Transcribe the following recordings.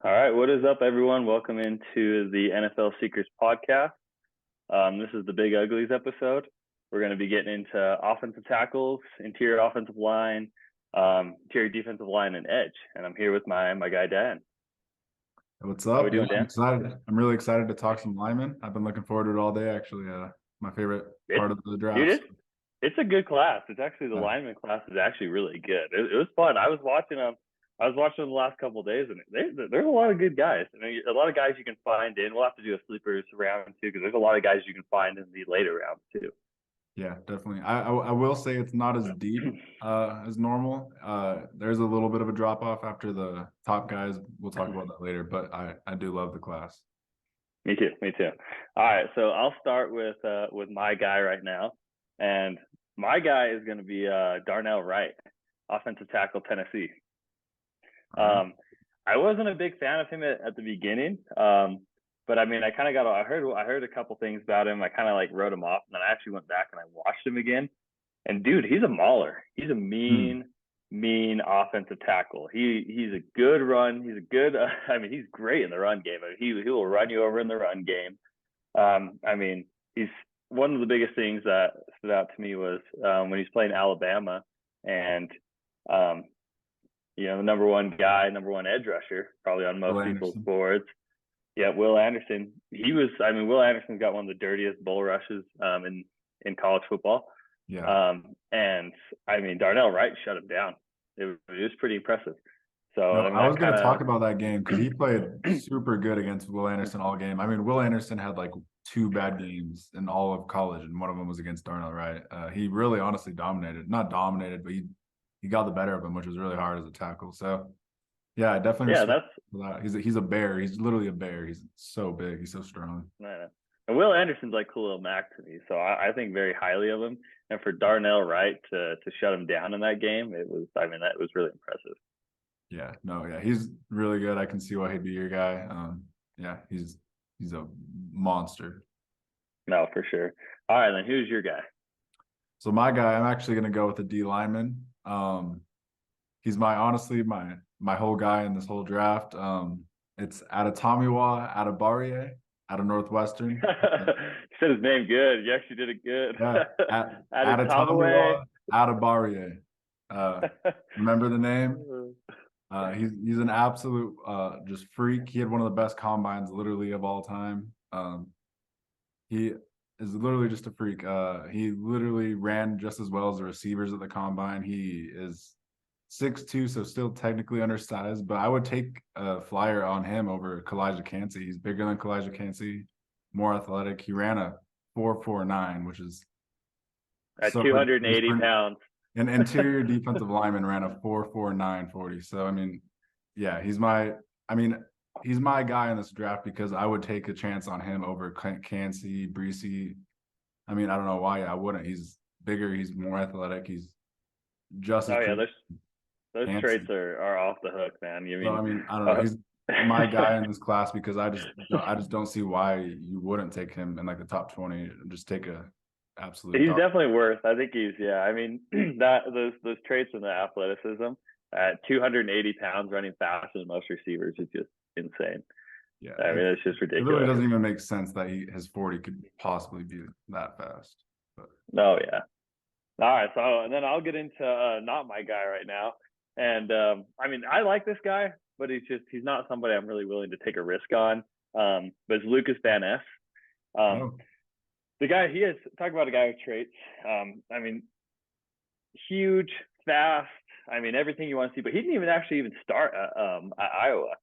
All right, what is up, everyone? Welcome into the NFL Seekers podcast. This is the Big Uglies episode. We're going to be getting into offensive tackles, interior offensive line, interior defensive line, and edge. And I'm here with my guy Dan. What's How we up? doing, Dan? I'm excited. I'm really excited to talk some linemen. I've been looking forward to it all day. Actually, my favorite part of the draft. Dude, it's a good class. It's actually the lineman class is actually really good. It was fun. I was watching them the last couple of days, and there's a lot of good guys. I mean, a lot of guys you can find in. We'll have to do a sleepers round too, because there's a lot of guys you can find in the later rounds too. Yeah, definitely. I will say it's not as deep as normal. There's a little bit of a drop off after the top guys. We'll talk about that later, but I do love the class. Me too. All right, so I'll start with my guy right now, and my guy is going to be Darnell Wright, offensive tackle, Tennessee. I wasn't a big fan of him at the beginning, but I mean, I heard a couple things about him. I kind of like wrote him off, and then I actually went back and I watched him again. And dude, he's a mauler. He's a mean offensive tackle. He's a good run. He's a good. I mean, he's great in the run game. I mean, he will run you over in the run game. I mean, he's one of the biggest things that stood out to me was when he's playing Alabama, and the number one edge rusher, probably on most people's boards. Yeah, Will Anderson. Will Anderson's got one of the dirtiest bull rushes in college football. Yeah. And I mean, Darnell Wright shut him down. It was pretty impressive. So I was going to talk about that game because he played super good against Will Anderson all game. I mean, Will Anderson had like 2 bad games in all of college, and one of them was against Darnell Wright. He really honestly dominated. Not dominated, but he got the better of him, which was really hard as a tackle. So, yeah, I definitely respect that. He's a bear. He's literally a bear. He's so big. He's so strong. And Will Anderson's like Khalil Mack to me, so I think very highly of him. And for Darnell Wright to shut him down in that game, that was really impressive. Yeah, he's really good. I can see why he'd be your guy. He's a monster. No, for sure. All right, then who's your guy? So my guy, I'm actually going to go with the D lineman. He's my whole guy in this whole draft. It's Adetomiwa Adebawore out of Northwestern. You said his name good. You actually did it good. Yeah, Adetomiwa Adebawore. Remember the name? He's an absolute just freak. He had one of the best combines literally of all time. He is literally just a freak. He literally ran just as well as the receivers at the combine. He is 6'2", so still technically undersized, but I would take a flyer on him over Kalijah Kancey. He's bigger than Kalijah Kancey, more athletic. He ran a 4.49, which is at 280 pounds. An interior defensive lineman ran a 4.49 40. So I mean, yeah, he's my guy in this draft because I would take a chance on him over Kancey, Breesy. I mean, I don't know why I wouldn't. He's bigger. He's more athletic. He's just as those traits are off the hook, man. I don't know. He's my guy in this class because I just don't see why you wouldn't take him in like the top 20 and just take a absolute. He's definitely worth. I think he's I mean those traits and the athleticism at 280 pounds running faster than most receivers is just insane. Yeah, I mean it's just ridiculous. It really doesn't even make sense that his 40 could possibly be that fast. But. Oh yeah. All right, so and then I'll get into not my guy right now. And I mean, I like this guy, but he's not somebody I'm really willing to take a risk on. But it's Lucas Van Ness. The guy, talk about a guy with traits. I mean, huge, fast. I mean, everything you want to see, but he didn't even start at Iowa.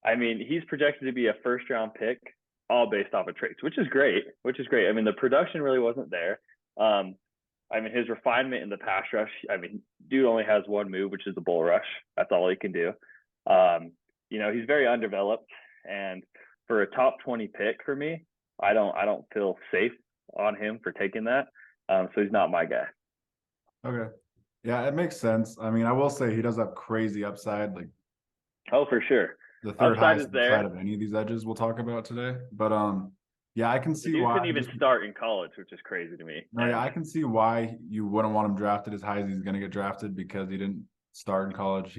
I mean, he's projected to be a first-round pick, all based off of traits, which is great. I mean, the production really wasn't there. I mean, his refinement in the pass rush. I mean, dude only has one move, which is the bull rush. That's all he can do. He's very undeveloped, and for a top 20 pick for me, I don't feel safe on him for taking that. So he's not my guy. Okay. Yeah, it makes sense. I mean, I will say he does have crazy upside. Like, oh, for sure. The third highest upside of any of these edges we'll talk about today. But yeah, I can see why. He didn't even start in college, which is crazy to me. No, yeah, I can see why you wouldn't want him drafted as high as he's going to get drafted because he didn't start in college.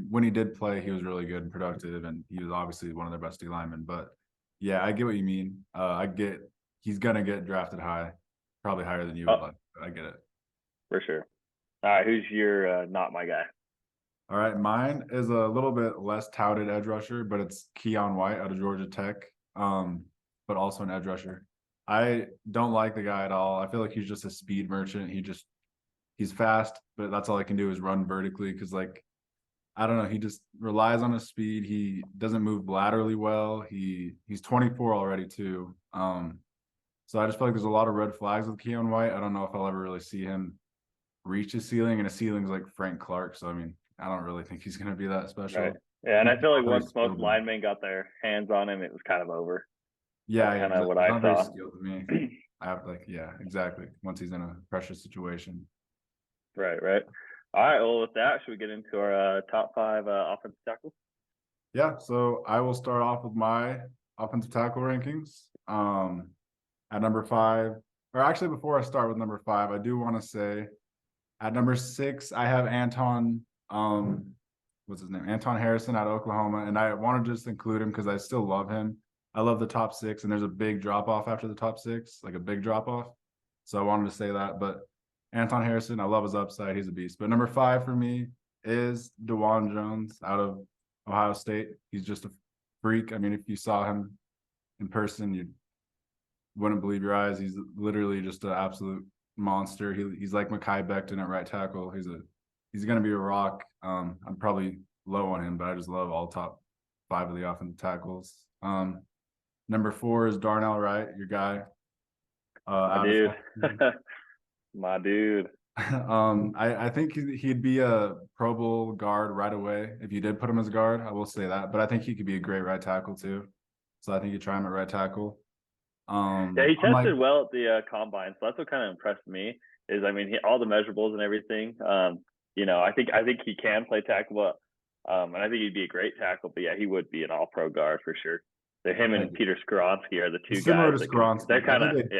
When he did play, he was really good and productive, and he was obviously one of their best D linemen. But yeah, I get what you mean. He's gonna get drafted high, probably higher than you would like. I get it for sure. All right, who's your not my guy? All right, mine is a little bit less touted edge rusher, but it's Keon White out of Georgia Tech, but also an edge rusher. I don't like the guy at all. I feel like he's just a speed merchant. He's fast, but that's all he can do is run vertically because, like, I don't know, he just relies on his speed. He doesn't move laterally well. He's 24 already too. So I just feel like there's a lot of red flags with Keon White. I don't know if I'll ever really see him reach his ceiling, and his ceiling's like Frank Clark. So I mean, I don't really think he's gonna be that special. Right. Yeah, and I feel like once most linemen got their hands on him, it was kind of over. Yeah, kind of what I saw. Skilled to me. I have yeah, exactly. Once he's in a pressure situation. Right. All right. Well, with that, should we get into our top 5 offensive tackles? Yeah. So I will start off with my offensive tackle rankings. At number 5, or actually before I start with number 5, I do want to say at number 6, I have Anton. What's his name? Anton Harrison out of Oklahoma, and I want to just include him because I still love him. I love the top 6, and there's a big drop off after the top 6, like a big drop off. So I wanted to say that. But Anton Harrison, I love his upside. He's a beast. But number 5 for me is DeJuan Jones out of Ohio State. He's just a freak. I mean, if you saw him in person, you wouldn't believe your eyes. He's literally just an absolute monster. He's like Mekhi Becton at right tackle. He's going to be a rock. I'm probably low on him, but I just love all top 5 of the offensive tackles. Number 4 is Darnell Wright, your guy. My dude. My dude. I think he'd be a Pro Bowl guard right away if you did put him as a guard. I will say that, but I think he could be a great right tackle too. So I think you try him at right tackle. Yeah, he tested well at the combine, so that's what kind of impressed me. Is I mean, all the measurables and everything. You know, I think he can play tackle, but and I think he'd be a great tackle. But yeah, he would be an All-Pro guard for sure. So him and Peter Skoronski are the two similar guys. To Skoronski. They're kind of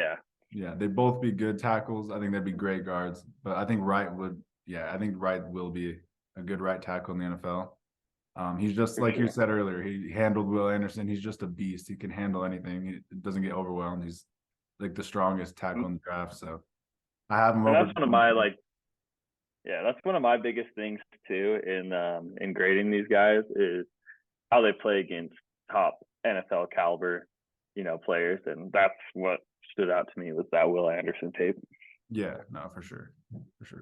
Yeah, they'd both be good tackles. I think they'd be great guards. But I think Wright will be a good right tackle in the NFL. He's just like you said earlier. He handled Will Anderson. He's just a beast. He can handle anything. He doesn't get overwhelmed. He's like the strongest tackle in the draft. So I have him over. That's one of my biggest things too in grading these guys is how they play against top NFL caliber, players, and that's what stood out to me was that Will Anderson tape. Yeah, no, for sure.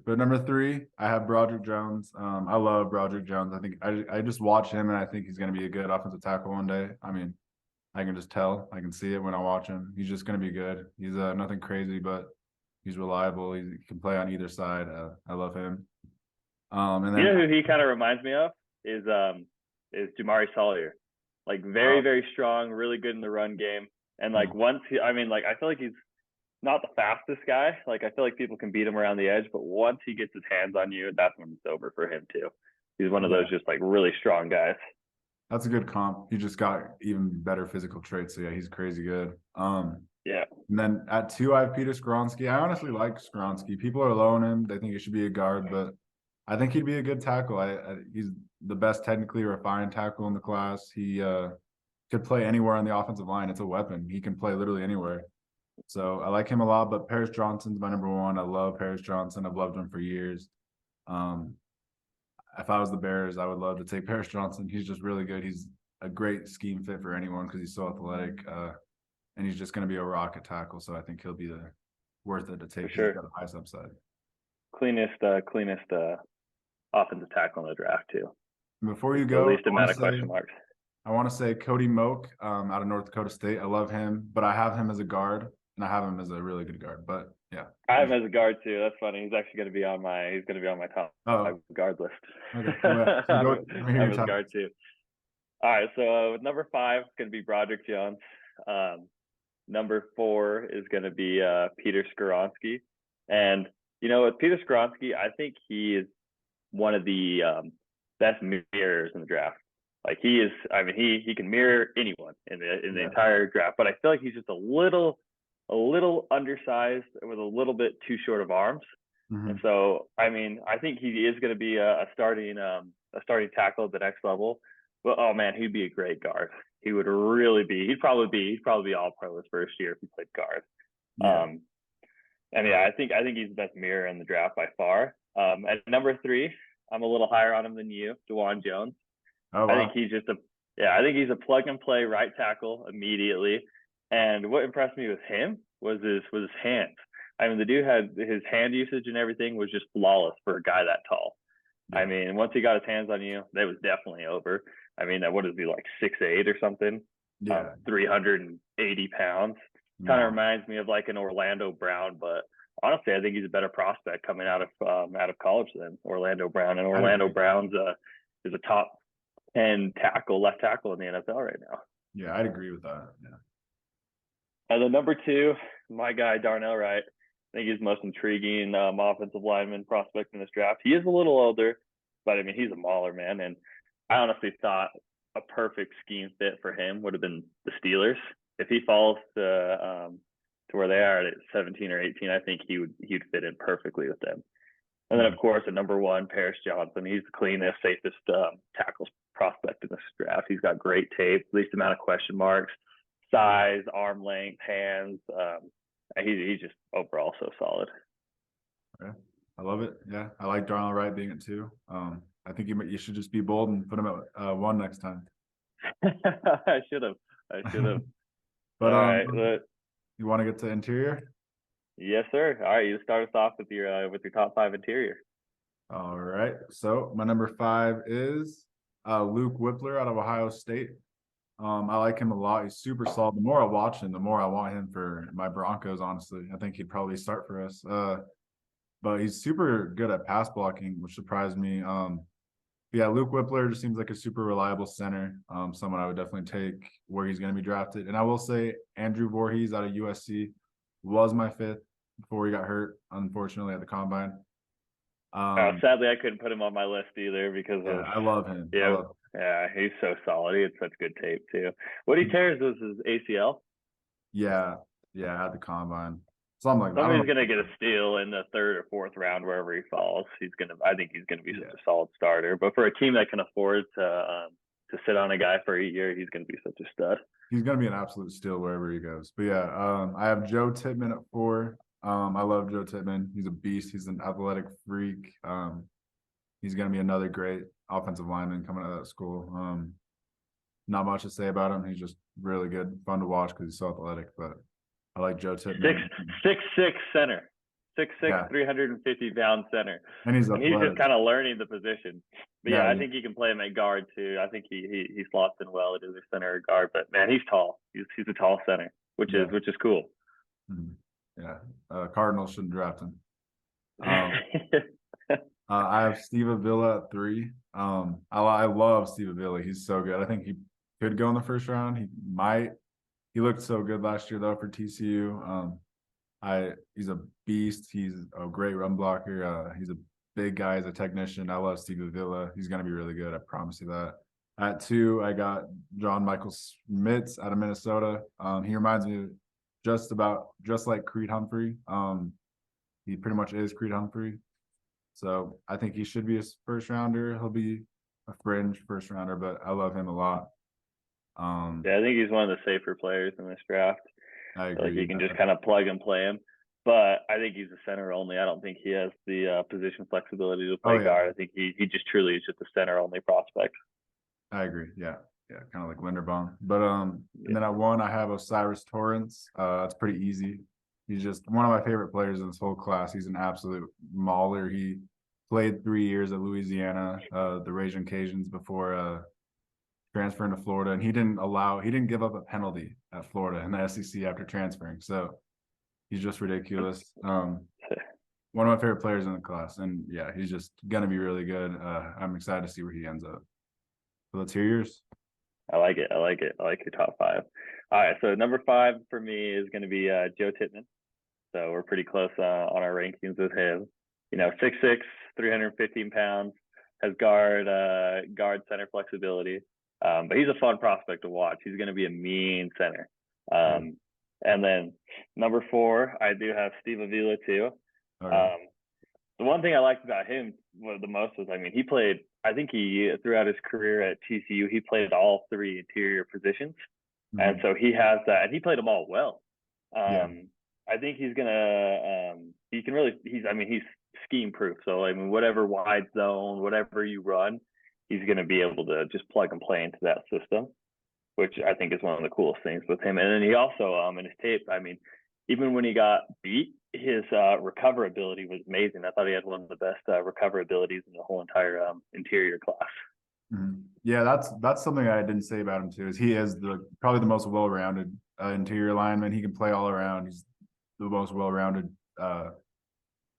But number 3, I have Broderick Jones. I love Broderick Jones. I think I just watch him, and I think he's going to be a good offensive tackle one day. I mean, I can just tell. I can see it when I watch him. He's just going to be good. He's nothing crazy, but he's reliable. He can play on either side. I love him. And then who he kind of reminds me of is Jamari Sawyer. Like very strong, really good in the run game, and like I feel like he's not the fastest guy. Like I feel like people can beat him around the edge, but once he gets his hands on you, that's when it's over for him too. He's one of those just like really strong guys. That's a good comp. He just got even better physical traits. So yeah, he's crazy good. Yeah. And then at 2, I have Peter Skoronski. I honestly like Skoronski. People are low on him. They think he should be a guard, but I think he'd be a good tackle. He's the best technically refined tackle in the class. He could play anywhere on the offensive line. It's a weapon. He can play literally anywhere. So I like him a lot, but Paris Johnson's my number 1. I love Paris Johnson. I've loved him for years. If I was the Bears, I would love to take Paris Johnson. He's just really good. He's a great scheme fit for anyone because he's so athletic, and he's just going to be a rocket tackle. So I think he'll be worth it to take. For sure. He's got a high upside. Cleanest offensive tackle in the draft too. Before you go, the least amount of question marks. I want to say Cody Moak out of North Dakota State. I love him, but I have him as a guard, and I have him as a really good guard. But yeah, I have him as a guard too. That's funny. He's actually going to be on my top 5 guard list. Okay, well, so I have his guard too. All right, so with number 5 is going to be Broderick Jones. Number 4 is going to be Peter Skoronski, and with Peter Skoronski, I think he is one of the best mirrors in the draft. Like he is, I mean, he can mirror anyone in the entire draft, but I feel like he's just a little undersized with a little bit too short of arms. Mm-hmm. And so, I mean, I think he is going to be a starting tackle at the next level. But oh man, he'd be a great guard. He would really be. He'd probably be all pro his first year if he played guard. Yeah. Um, and yeah, I think he's the best mirror in the draft by far. At number 3, I'm a little higher on him than you, DeJuan Jones. Oh I think wow. he's just a yeah, I think he's a plug and play right tackle immediately. And what impressed me with him was his hands. I mean, the dude had his hand usage and everything was just flawless for a guy that tall. I Yeah. mean, once he got his hands on you, that was definitely over. I mean, that what is he like 6'8" or something? Yeah. 380 pounds. Kind of No. reminds me of like an Orlando Brown, but honestly, I think he's a better prospect coming out of college than Orlando Brown. And I'd Orlando agree. Brown's is a top 10 left tackle in the NFL right now. Yeah, I'd agree with that. Yeah. And then number 2, my guy Darnell Wright. I think he's the most intriguing offensive lineman prospect in this draft. He is a little older, but I mean he's a mauler, man. And I honestly thought a perfect scheme fit for him would have been the Steelers. If he falls to where they are at 17 or 18, I think he'd fit in perfectly with them. And then, of course, at number 1, Paris Johnson. He's the cleanest, safest tackles prospect in this draft. He's got great tape, least amount of question marks, size, arm length, hands. He's just overall so solid. Okay. I love it. Yeah, I like Darnell Wright being it too. I think you should just be bold and put him at 1 next time. I should have. But All right. you want to get to interior? Yes, sir. All right. You start us off with your top 5 interior. All right. So my number 5 is Luke Whippler out of Ohio State. I like him a lot. He's super solid. The more I watch him, the more I want him for my Broncos, honestly. I think he'd probably start for us. But he's super good at pass blocking, which surprised me. Yeah, Luke Whippler just seems like a super reliable center. Someone I would definitely take where he's going to be drafted. And I will say Andrew Voorhees out of USC was my 5th before he got hurt, unfortunately, at the combine. Sadly, I couldn't put him on my list either because of I love him. yeah, he's so solid. He had such good tape too. What he tears was his ACL. Yeah, at the combine. Something like that. Somebody's gonna get a steal in the 3rd or 4th round wherever he falls. I think he's gonna be such a solid starter. But for a team that can afford to sit on a guy for a year, he's gonna be such a stud. He's gonna be an absolute steal wherever he goes. But yeah, I have Joe Tippmann at 4. I love Joe Tippmann. He's a beast. He's an athletic freak. He's gonna be another great offensive lineman coming out of that school. Not much to say about him. He's just really good, fun to watch because he's so athletic. But I like Joe Tippmann. 6'6" center. 6'6", 350-pound center. And he's just kind of learning the position. But yeah, I think you can play him at guard too. I think he slots in well at either center or guard. But man, he's tall. He's a tall center, which is cool. Yeah, Cardinals shouldn't draft him. I have Steve Avila at 3. I love Steve Avila. He's so good. I think he could go in the first round. He might. He looked so good last year though for TCU. He's a beast. He's a great run blocker. He's a big guy. He's a technician. I love Steve Avila. He's gonna be really good. I promise you that. At 2, I got John Michael Schmitz out of Minnesota. He reminds me just like Creed Humphrey. He pretty much is Creed Humphrey. So I think he should be a first rounder. He'll be a fringe first rounder, but I love him a lot. Yeah, I think he's one of the safer players in this draft. I agree. Like you can just kind of plug and play him. But I think he's a center only. I don't think he has the position flexibility to play guard. I think he just truly is just a center only prospect. I agree. Yeah, kind of like Linderbaum. But and then at 1, I have Osiris Torrance. It's pretty easy. He's just one of my favorite players in this whole class. He's an absolute mauler. He played 3 years at Louisiana, the Raging Cajuns, before transferring to Florida, and he didn't give up a penalty at Florida in the SEC after transferring. So he's just ridiculous. One of my favorite players in the class, and yeah, he's just gonna be really good. I'm excited to see where he ends up. So let's hear yours. I like it. I like your top 5. All right, so number 5 for me is going to be Joe Tippmann. So we're pretty close on our rankings with him. 6'6", 315 pounds, has guard center flexibility. But he's a fun prospect to watch. He's going to be a mean center. And then number 4, I do have Steve Avila too. the one thing I liked about him the most was, I mean, he played. I think he throughout his career at TCU, he played all three interior positions, and so he has that, and he played them all well. Yeah. I think he's gonna. He can really. I mean, he's scheme proof. So I mean, whatever wide zone, whatever you run, he's gonna be able to just plug and play into that system, which I think is one of the coolest things with him. And then he also, in his tape, I mean, even when he got beat, his recoverability was amazing. I thought he had one of the best recoverabilities in the whole entire interior class. Yeah, that's something I didn't say about him too. Is he is probably the most well-rounded interior lineman. He can play all around. He's the most well-rounded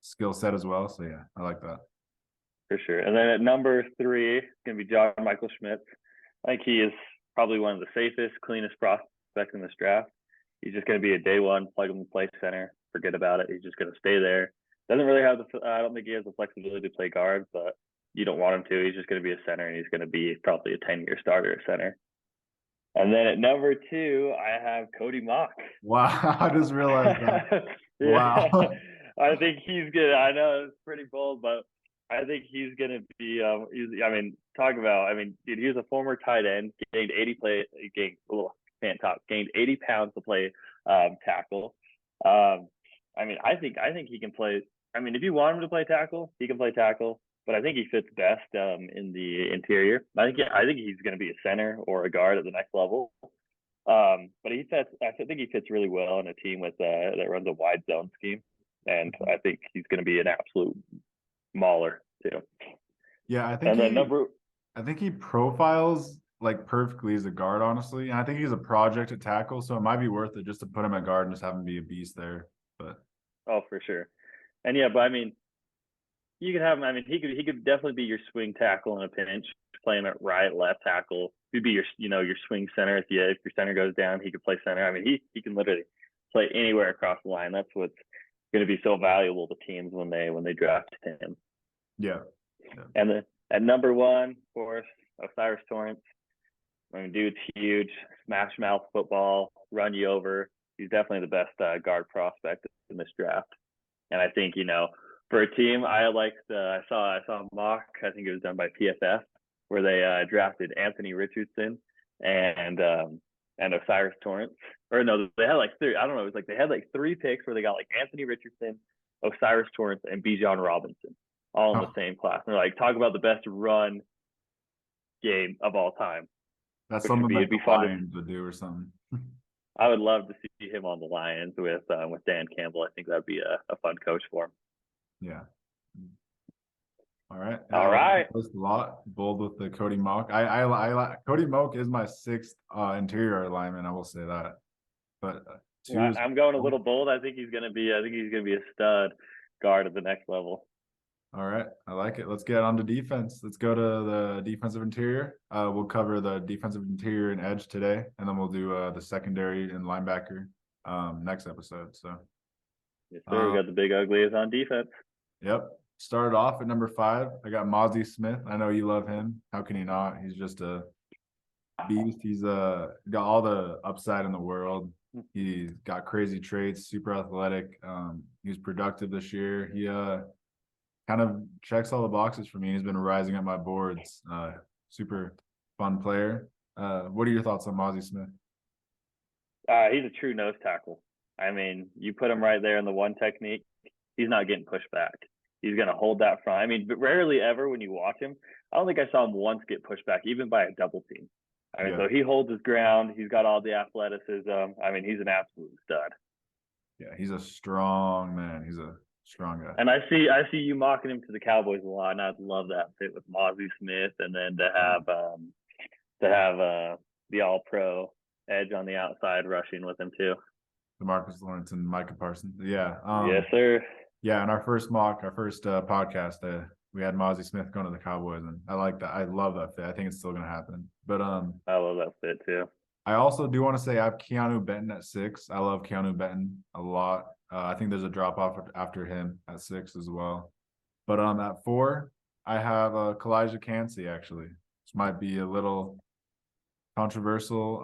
skill set as well. So yeah, I like that for sure. And then at number 3, it's gonna be John Michael Schmitz. I think he is probably one of the safest, cleanest prospects in this draft. He's just going to be a day one plug and play center. Forget about it. He's just going to stay there. Doesn't really have I don't think he has the flexibility to play guard, but you don't want him to. He's just going to be a center, and he's going to be probably a 10-year starter at center. And then at number 2, I have Cody Mock. Wow, I just realized that. Yeah. Wow. I think he's good. I know it's pretty bold, but I think he's going to be. I mean, talk about. I mean, dude, he was a former tight end. Gained 80 pounds to play tackle. I mean, I think he can play. I mean, if you want him to play tackle, he can play tackle. But I think he fits best in the interior. I think he's going to be a center or a guard at the next level. But he fits. I think he fits really well in a team with that runs a wide zone scheme, and I think he's going to be an absolute mauler too. Yeah, I think he profiles like perfectly as a guard, honestly. And I think he's a project at tackle, so it might be worth it just to put him at guard and just have him be a beast there. But for sure. And yeah, but I mean, you could have him. I mean, he could definitely be your swing tackle in a pinch. Play him at right, left tackle. He'd be your swing center if your center goes down. He could play center. I mean, he can literally play anywhere across the line. That's what's going to be so valuable to teams when they draft him. Yeah. And then at number 1, of course, Osiris Torrance. I mean, dude's huge, smash mouth football, run you over. He's definitely the best guard prospect in this draft. And I think, for a team, I saw a mock, I think it was done by PFF, where they drafted Anthony Richardson and Osiris Torrance. Or no, they had like 3. I don't know. It was like they had like 3 picks where they got like Anthony Richardson, Osiris Torrance, and Bijan Robinson all in the same class. And they're like, talk about the best run game of all time. That's something that the Lions would do or something. I would love to see him on the Lions with Dan Campbell. I think that'd be a fun coach for him. Yeah. All right. All right. A lot bold with the Cody Mock. I Cody Mock is my 6th interior lineman. I will say that. But I'm going a little bold. I think he's gonna be a stud guard at the next level. All right, I like it. Let's get on to defense. Let's go to the defensive interior. We'll cover the defensive interior and edge today, and then we'll do the secondary and linebacker next episode. So, yes, sir. We got the big uglies on defense. Yep. Started off at number 5. I got Mozzie Smith. I know you love him. How can you not? He's just a beast. He's got all the upside in the world. He's got crazy traits, super athletic. He was productive this year. He kind of checks all the boxes for me. He's been rising up my boards. Super fun player. What are your thoughts on Mozzie Smith? He's a true nose tackle. I mean, you put him right there in the one technique, he's not getting pushed back. He's going to hold that front. I mean, but rarely ever when you watch him, I don't think I saw him once get pushed back, even by a double team. I mean, so he holds his ground. He's got all the athleticism. I mean, he's an absolute stud. Yeah, he's a strong man. He's a strong guy. And I see you mocking him to the Cowboys a lot, and I'd love that fit with Mozzie Smith, and then to have the All-Pro edge on the outside rushing with him too. DeMarcus Lawrence and Micah Parsons. Yeah. Yes, sir. Yeah, in our first podcast, we had Mozzie Smith going to the Cowboys, and I like that. I love that fit. I think it's still going to happen. But I love that fit too. I also do want to say I have Keanu Benton at 6. I love Keanu Benton a lot. I think there's a drop off after him at 6 as well. But at 4, I have Kalijah Cansey actually. This might be a little controversial.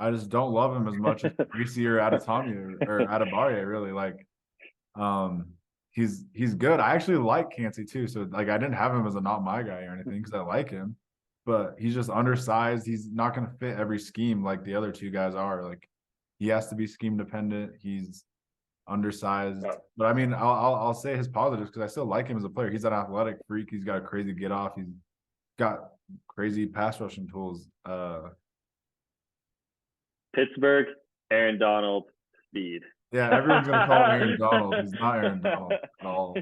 I just don't love him as much as Greasy or Adetomiu or Adebayo, really. Like, he's good. I actually like Cansey too. So like I didn't have him as a not my guy or anything because I like him, but he's just undersized. He's not going to fit every scheme like the other two guys are. Like he has to be scheme dependent. He's undersized. Oh, But I mean, I'll say his positives because I still like him as a player. He's an athletic freak. He's got a crazy get off. He's got crazy pass rushing tools. Pittsburgh, Aaron Donald, speed. Yeah, everyone's gonna call him Aaron Donald. He's not Aaron Donald at all.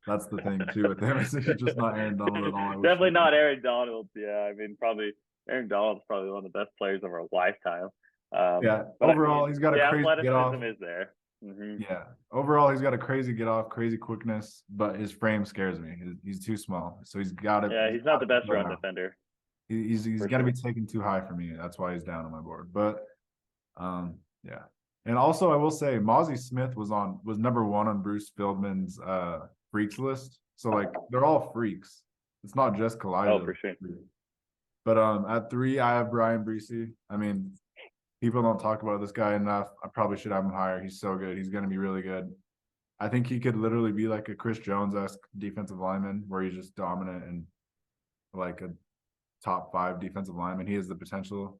That's the thing too with him. Is he's just not Aaron Donald at all. I wish Definitely not Aaron Donald. Yeah, I mean, probably Aaron Donald's probably one of the best players of our lifetime. Yeah, But I overall, mean, he's got a the crazy get off. athleticism is there. Mm-hmm. Yeah, overall, he's got a crazy get off, crazy quickness, but his frame scares me. He's too small, so he's got to. Yeah, he's not the best run defender. He's gonna be taken too high for me. That's why he's down on my board. But yeah. And also I will say Mozzie Smith was number one on Bruce Fieldman's freaks list. So like they're all freaks. It's not just Kalijah. Oh, for sure. But at 3, I have Brian Breesy. I mean, people don't talk about this guy enough. I probably should have him higher. He's so good. He's gonna be really good. I think he could literally be like a Chris Jones-esque defensive lineman where he's just dominant and like a top 5 defensive lineman. He has the potential.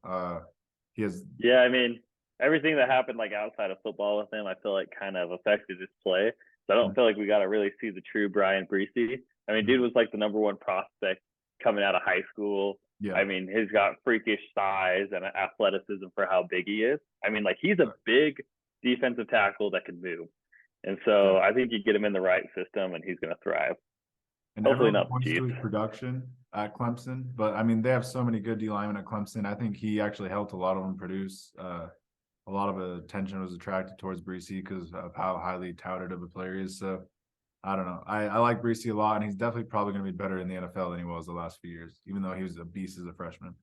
He has. Yeah, I mean, everything that happened like outside of football with him, I feel like kind of affected his play. So I don't feel like we got to really see the true Brian Breesy. I mean, dude was like the number 1 prospect coming out of high school. Yeah. I mean, he's got freakish size and athleticism for how big he is. I mean, like he's a big defensive tackle that can move. And so I think you get him in the right system and he's going to thrive. And hopefully everyone not points cheap. to his production at Clemson, but I mean they have so many good D linemen at Clemson. I think he actually helped a lot of them produce. A lot of attention was attracted towards Breesy because of how highly touted of a player he is. So I don't know. I like Breesy a lot, and he's definitely probably going to be better in the NFL than he was the last few years, even though he was a beast as a freshman.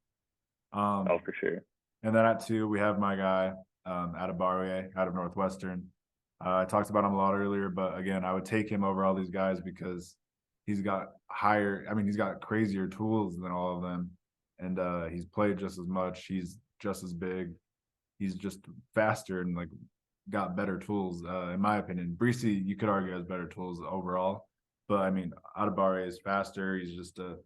Oh, for sure. And then at 2, we have my guy, Adebayo out of Northwestern. I talked about him a lot earlier, but again, I would take him over all these guys because he's got he's got crazier tools than all of them. And he's played just as much. He's just as big. He's just faster and like got better tools, in my opinion. Breesy, you could argue, has better tools overall. But I mean, Adebayo is faster. He's just a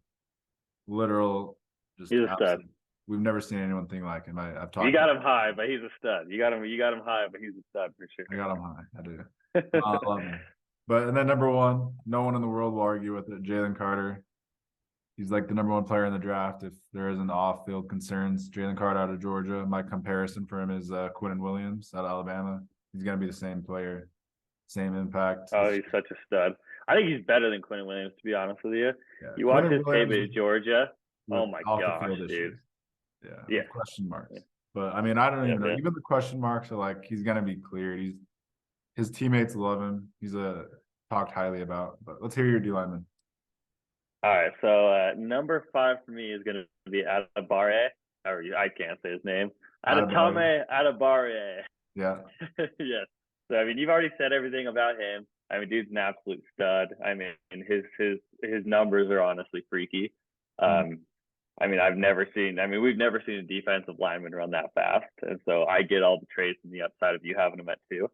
literal, just he's a stud. We've never seen anything like him. I've talked. You got him high, but he's a stud. You got him high, but he's a stud for sure. I got him high. I do. I love him. But and then number 1, no one in the world will argue with it. Jalen Carter. He's like the number 1 player in the draft. If there isn't off-field concerns, Jalen Carter out of Georgia. My comparison for him is Quinnen Williams out of Alabama. He's gonna be the same player, same impact. Oh, he's such a stud. I think he's better than Quinnen Williams, to be honest with you. Yeah. You watch his tape at Georgia. Oh my gosh, dude. Yeah. Question marks. Yeah. But I mean, I don't even know. Even the question marks are like he's gonna be cleared. His teammates love him. He's talked highly about. But let's hear your D lineman. All right, so number 5 for me is going to be Adebawore. I can't say his name. Adetomiwa Adebawore. Yeah. Yes. So I mean, you've already said everything about him. I mean, dude's an absolute stud. I mean, his numbers are honestly freaky. I mean, we've never seen a defensive lineman run that fast, and so I get all the traits and the upside of you having him at 2.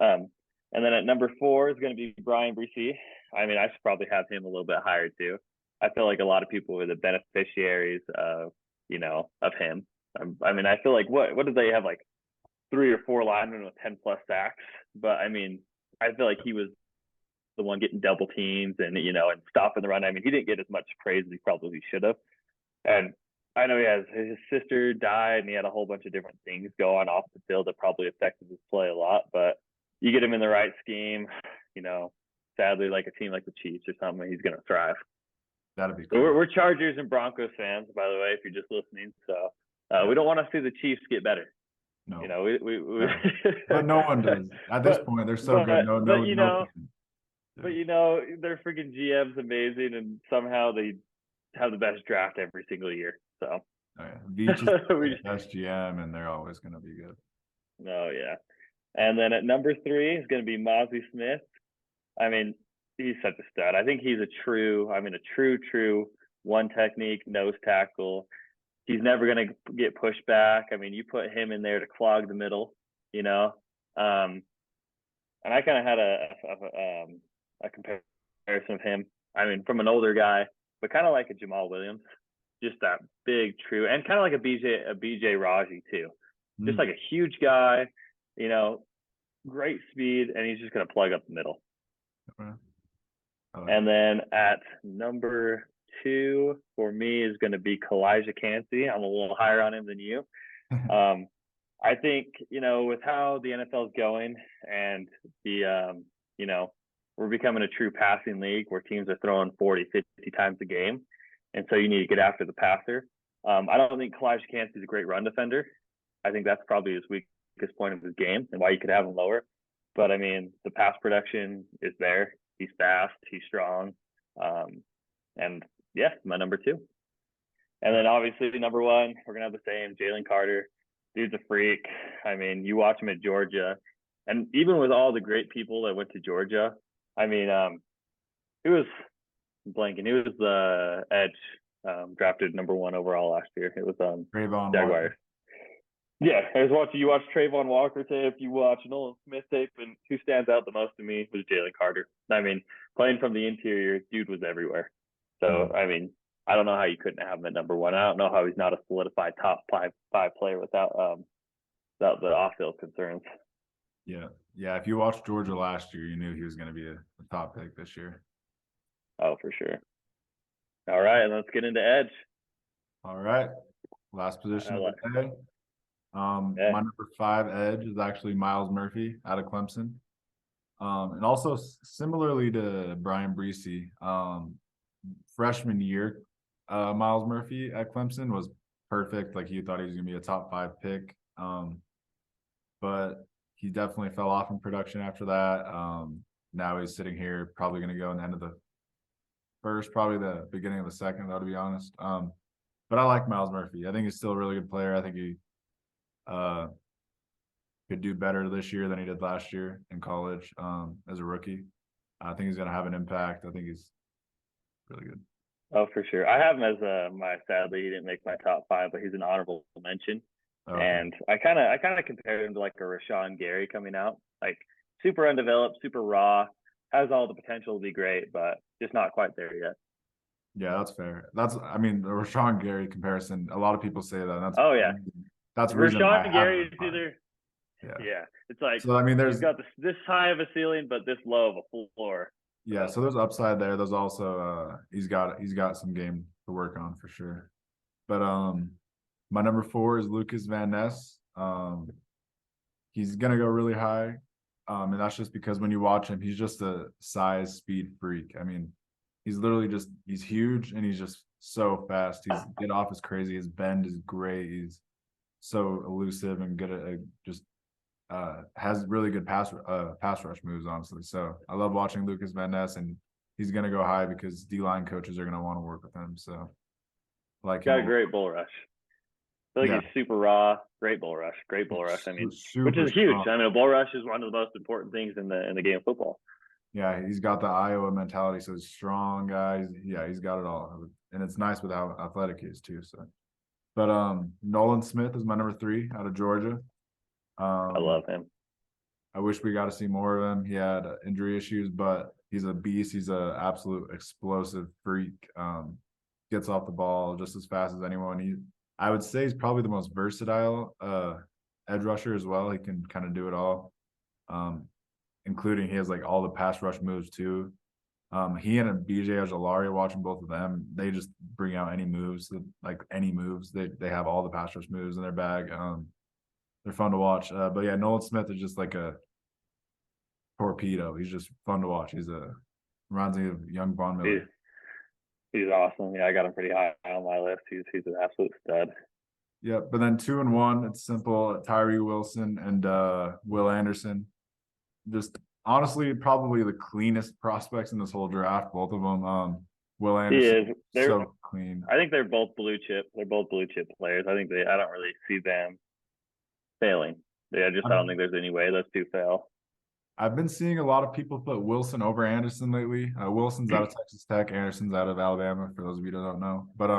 And then at number 4 is going to be Brian Breesy. I mean, I should probably have him a little bit higher too. I feel like a lot of people were the beneficiaries of him. I mean, I feel like what did they have, like 3 or 4 linemen with 10+ sacks? But I mean, I feel like he was the one getting double teams and and stopping the run. I mean, he didn't get as much praise as he probably should have. And I know his sister died and he had a whole bunch of different things going off the field that probably affected his play a lot. But you get him in the right scheme, sadly, like a team like the Chiefs or something, he's going to thrive. That'd be cool. We're Chargers and Broncos fans, by the way, if you're just listening. So we don't want to see the Chiefs get better. No. We But no one does. At this point, they're so good. But their freaking GM's amazing, and somehow they have the best draft every single year. So Veach is the best GM, and they're always going to be good. Oh yeah. And then at number 3 is going to be Mozzie Smith. I mean, he's such a stud. I think he's a true one technique nose tackle. He's never going to get pushed back. I mean, you put him in there to clog the middle, And I kind of had a comparison of him. I mean, from an older guy, but kind of like a Jamal Williams, just that big, true, and kind of like a BJ Raji too, just like a huge guy, you know, great speed, and he's just going to plug up the middle. And then at number 2 for me is going to be Kalijah Kancey. I'm a little higher on him than you. I think, you know, with how the NFL is going and the, you know, we're becoming a true passing league where teams are throwing 40, 50 times a game. And so you need to get after the passer. I don't think Kalijah Kancey is a great run defender. I think that's probably his weakest point of his game and why you could have him lower. But I mean, the pass production is there. He's fast. He's strong. And yeah, my number 2. And then obviously number 1, we're going to have the same, Jalen Carter. Dude's a freak. I mean, you watch him at Georgia. And even with all the great people that went to Georgia, I mean, he was blanking. He was the edge, drafted number 1 overall last year. It was Jaguars. Yeah, you watch Trayvon Walker tape, you watch Nolan Smith tape, and who stands out the most to me was Jalen Carter. I mean, playing from the interior, dude was everywhere. So, I mean, I don't know how you couldn't have him at number 1. I don't know how he's not a solidified top five player without the off-field concerns. Yeah. If you watched Georgia last year, you knew he was going to be a top pick this year. Oh, for sure. All right, let's get into edge. All right. Last position of the day. My number 5 edge is actually Miles Murphy out of Clemson. And also similarly to Brian Breesy, freshman year, Miles Murphy at Clemson was perfect. Like, he thought he was going to be a top 5 pick. But he definitely fell off in production after that. Now he's sitting here, probably going to go in the end of the first, probably the beginning of the second, though, to be honest. But I like Miles Murphy. I think he's still a really good player. I think he could do better this year than he did last year in college as a rookie. I think he's going to have an impact. I think he's really good. Oh, for sure. I have him as sadly, he didn't make my top 5, but he's an honorable mention. Okay. And I kind of compared him to like a Rashawn Gary coming out, like super undeveloped, super raw, has all the potential to be great, but just not quite there yet. Yeah, that's fair. I mean, the Rashawn Gary comparison, a lot of people say that. That's Rashawn Gary is either. Yeah. It's like, so I mean, he's got this high of a ceiling, but this low of a floor. Yeah, so there's upside there. There's also he's got some game to work on for sure. But my number 4 is Lucas Van Ness. He's gonna go really high. And that's just because when you watch him, he's just a size speed freak. I mean, he's huge and he's just so fast. His get off is crazy. His bend is great. He's so elusive and good at just has really good pass rush moves, honestly. So I love watching Lucas Van Ness, and he's gonna go high because D-line coaches are gonna want to work with him. So got a great bull rush. I feel like he's super raw, great bull rush. I mean, which is huge. Strong. I mean, a bull rush is one of the most important things in the game of football. Yeah, he's got the Iowa mentality, so he's strong guys. Yeah, he's got it all, and it's nice with how athletic he is too. So, but Nolan Smith is my number 3 out of Georgia. I love him. I wish we got to see more of him. He had injury issues, but he's a beast. He's an absolute explosive freak. Gets off the ball just as fast as anyone. I would say he's probably the most versatile edge rusher as well. He can kind of do it all, including he has like all the pass rush moves too. He and BJ Ojulari, watching both of them, they just bring out any moves. They have all the pass rush moves in their bag. They're fun to watch. But yeah, Nolan Smith is just like a torpedo. He's just fun to watch. Reminds me of young Von Miller. He's awesome. Yeah, I got him pretty high on my list. He's an absolute stud. Yeah, but then 2 and 1, it's simple. Tyree Wilson and Will Anderson. Just honestly, probably the cleanest prospects in this whole draft. Both of them. Will Anderson, they're so clean. I think they're both blue chip. They're both blue chip players. I don't really see them failing. I don't think there's any way those two fail. I've been seeing a lot of people put Wilson over Anderson lately. Wilson's out of Texas Tech. Anderson's out of Alabama, for those of you that don't know. But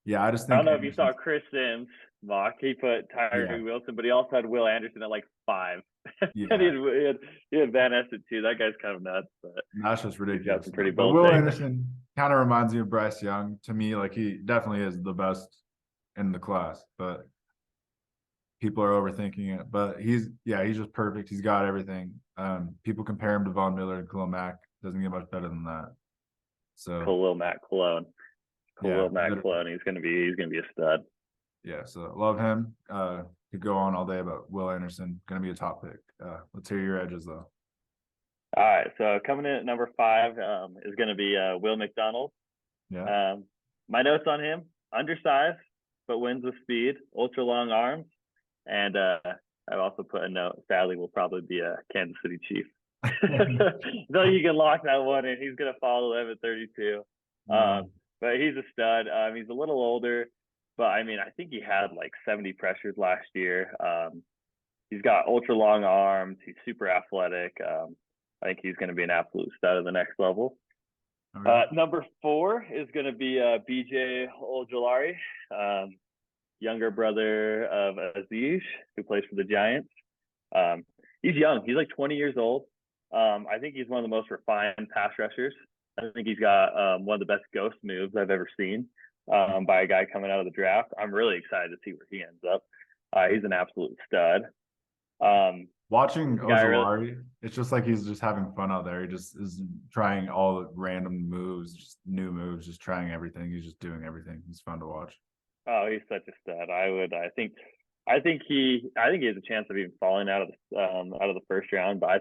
Yeah, I just I think don't know if you saw Anderson's. Chris Sims mock. He put Yeah, Tyree Wilson, but he also had Will Anderson at like 5. And yeah, he had Van Essen too. That guy's kind of nuts, but that's just he's got ridiculous. some pretty But bold Will takes. Anderson kind of reminds me of Bryce Young to me. Like he definitely is the best in the class, but people are overthinking it. But he's just perfect. He's got everything. People compare him to Von Miller and Khalil Mack. Doesn't get much better than that. So Khalil Mack Cologne. yeah, Khalil Mack Cologne. He's gonna be a stud. yeah. So love him. Could go on all day about Will Anderson. Gonna be a top pick. Let's hear your edges though. All right, so coming in at number 5 is going to be Will McDonald. Yeah. My notes on him: undersized, but wins with speed, ultra long arms, and I've also put a note. Sadly, will probably be a Kansas City Chief. Though you can lock that one in, he's going to follow them at 32. No. But he's a stud. He's a little older, but I mean, I think he had like 70 pressures last year. He's got ultra long arms. He's super athletic. I think he's going to be an absolute stud at the next level. Okay. Number 4 is going to be BJ Ojulari, younger brother of Aziz, who plays for the Giants. He's young. He's like 20 years old. I think he's one of the most refined pass rushers. I think he's got one of the best ghost moves I've ever seen by a guy coming out of the draft. I'm really excited to see where he ends up. He's an absolute stud. Watching Really, Ojulari, it's just like he's just having fun out there. He just is trying all the random moves, just new moves, just trying everything. He's just doing everything. He's fun to watch. oh, he's such a stud. I think he has a chance of even falling out of the first round, but I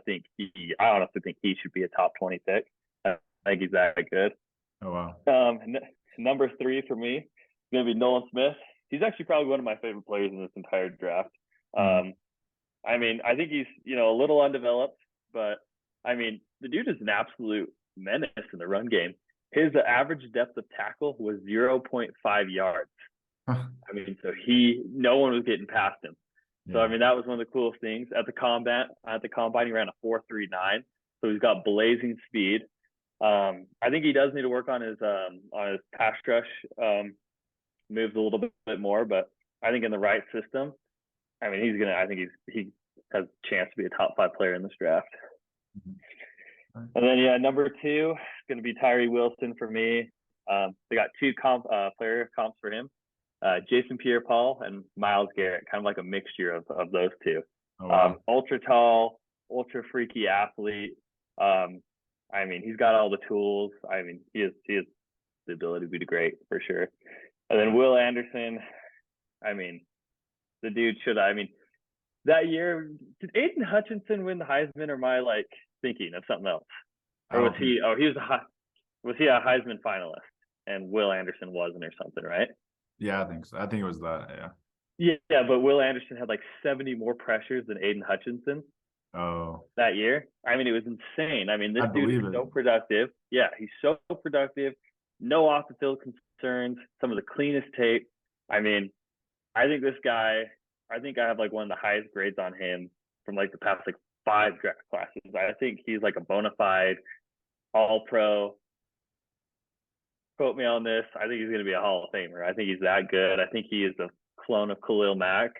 honestly think he should be a top 20 pick. I think he's that good. Oh wow. Number 3 for me is gonna be Nolan Smith. He's actually probably one of my favorite players in this entire draft. Mm. I mean, I think he's a little undeveloped, but I mean, the dude is an absolute menace in the run game. His average depth of tackle was 0.5 yards. I mean, so no one was getting past him. So I Yeah. mean, that was one of the coolest things at the combine. He ran a 4.39, so he's got blazing speed. I think he does need to work on his pass rush moves a little bit more, but I think in the right system, I mean, he has a chance to be a top 5 player in this draft. Mm-hmm. And then number 2 is going to be Tyree Wilson for me. They got 2 player comps for him. Jason Pierre-Paul and Myles Garrett, kind of like a mixture of those two. Oh wow. Ultra tall, ultra freaky athlete. I mean, he's got all the tools. I mean, he has the ability to be great for sure. And then Will Anderson, I mean, the dude should. I mean, that year, did Aiden Hutchinson win the Heisman, or am I like thinking of something else? Or was he? Oh, was he a Heisman finalist, and Will Anderson wasn't, or something, right? Yeah, I think so. I think it was that. Yeah. Yeah, but Will Anderson had like 70 more pressures than Aiden Hutchinson Oh, that year. I mean, it was insane. I mean, this I dude is believe it. so productive. Yeah, he's so productive. No off the field concerns. Some of the cleanest tape. I mean, I think this guy. I think I have like one of the highest grades on him from like the past like 5 draft classes. I think he's like a bona fide All Pro. Quote me on this. I think he's going to be a Hall of Famer. I think he's that good. I think he is a clone of Khalil Mack.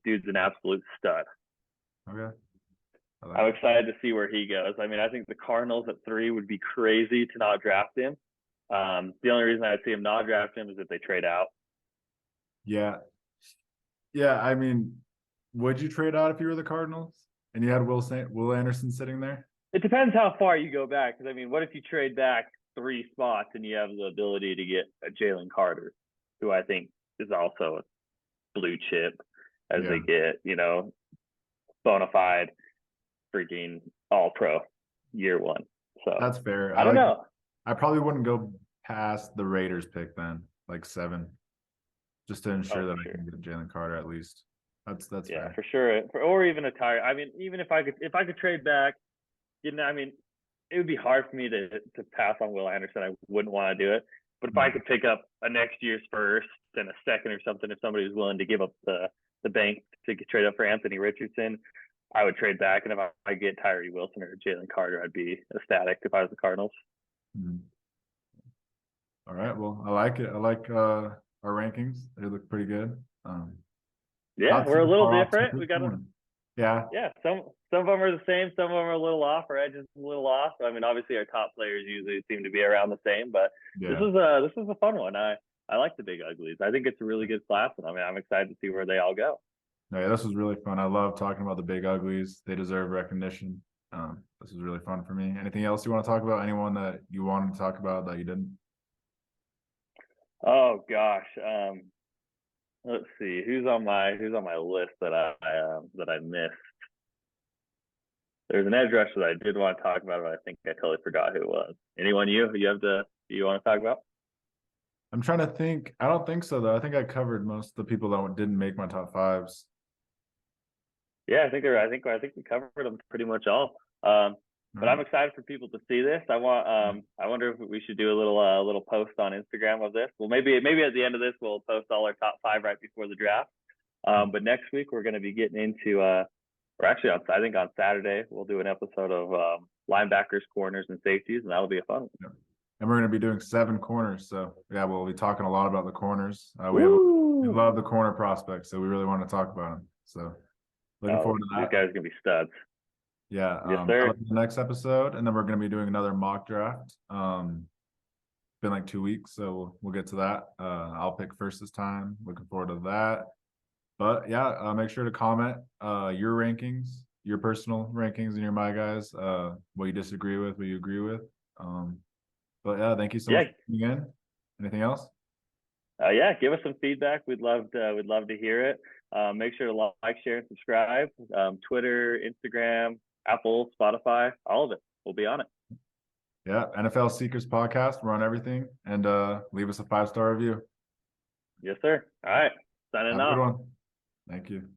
Dude's an absolute stud. Okay. I'm excited to see where he goes. I mean, I think the Cardinals at 3 would be crazy to not draft him. The only reason I'd see him not draft him is if they trade out. Yeah. Yeah. I mean, would you trade out if you were the Cardinals and you had Will Anderson sitting there? It depends how far you go back. Because I mean, what if you trade back 3 spots and you have the ability to get a Jalen Carter, who I think is also a blue chip as they get, bona fide freaking All Pro year 1. So that's fair. I don't know. I probably wouldn't go past the Raiders pick then, like 7, just to ensure that I can get Jalen Carter at least. That's yeah, fair. for sure. Or even a tire. I mean, even if I could trade back, I mean, it would be hard for me to pass on Will Anderson. I wouldn't want to do it. But if I could pick up a next year's first and a second or something, if somebody was willing to give up the bank to trade up for Anthony Richardson, I would trade back. And if I get Tyree Wilson or Jalen Carter, I'd be ecstatic if I was the Cardinals. Mm-hmm. All right. Well, I like it. our rankings. They look pretty good. Yeah, Not we're too a little far off different. We got to, Yeah. yeah, some of them are the same, some of them are a little off, our edges a little off. I mean, obviously our top players usually seem to be around the same, but Yeah. this is a fun one. I like the big uglies. I think it's a really good class, and I mean, I'm excited to see where they all go. No, yeah, this was really fun. I love talking about the big uglies. They deserve recognition. This was really fun for me. Anything else you want to talk about? Anyone that you wanted to talk about that you didn't? Oh gosh, let's see who's on my list that I missed. There's an edge rusher that I did want to talk about, but I think I totally forgot who it was. Anyone you want to talk about? I'm trying to think. I don't think so though. I think I covered most of the people that didn't make my top fives. Yeah, I think we covered them pretty much all. But I'm excited for people to see this. I wonder if we should do a little post on Instagram of this. Well, maybe at the end of this we'll post all our top five right before the draft. But next week we're going to be getting into or actually I think on Saturday we'll do an episode of linebackers, corners, and safeties, and that'll be a fun one. Yeah. And we're going to be doing 7 corners. So yeah, we'll be talking a lot about the corners. We love the corner prospects, so we really want to talk about them. So looking forward to that. These guys are going to be studs. Yeah. Yes, sir. The next episode, and then we're going to be doing another mock draft. Been like 2 weeks, so we'll get to that. I'll pick first this time. Looking forward to that. But yeah, make sure to comment your rankings, your personal rankings, and your my guys. What you disagree with, what you agree with. But yeah, thank you so much for tuning in. Anything else? Yeah, give us some feedback. We'd love to hear it. Make sure to like, share, and subscribe. Twitter, Instagram, Apple, Spotify, all of it. We'll be on it. Yeah, NFL Seekers Podcast. We're on everything. And leave us a 5-star review. Yes, sir. All right. Signing off. Have a good one. Thank you.